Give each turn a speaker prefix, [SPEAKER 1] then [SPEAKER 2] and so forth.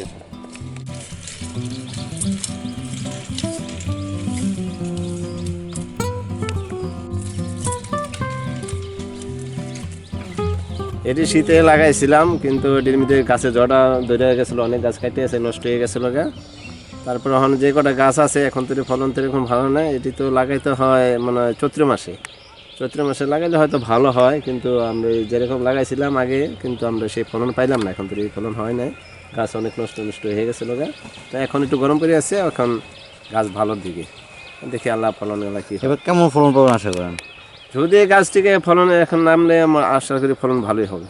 [SPEAKER 1] আছে। এটি শীতে লাগাইছিলাম, কিন্তু এটির মধ্যে গাছে জড়া ধরে গেছিলো, অনেক গাছ কাটে আছে, নষ্ট হয়ে গেছিলো গা। তারপর এখন যে কটা গাছ আছে এখন তো ফলন তো এরকম ভালো নয়। এটি তো লাগাইতে হয় মানে চৈত্র মাসে, চৈত্র মাসে লাগাইলে হয়তো ভালো হয়, কিন্তু আমরা যেরকম লাগাইছিলাম আগে কিন্তু আমরা সেই ফলন পাইলাম না। এখন তো এই ফলন হয় নাই, গাছ অনেক নষ্ট হয়ে গেছিলো গা। তো এখন একটু গরম পড়ে আছে, এখন গাছ ভালোর দিকে, দেখি আল্লাহ ফলন এলা কি হয়।
[SPEAKER 2] এবার কেমন ফলন পাবেন আশা করেন?
[SPEAKER 1] যদি এই গাছটিকে ফলন এখন নামলে আমরা আশা করি ফলন ভালোই হবে।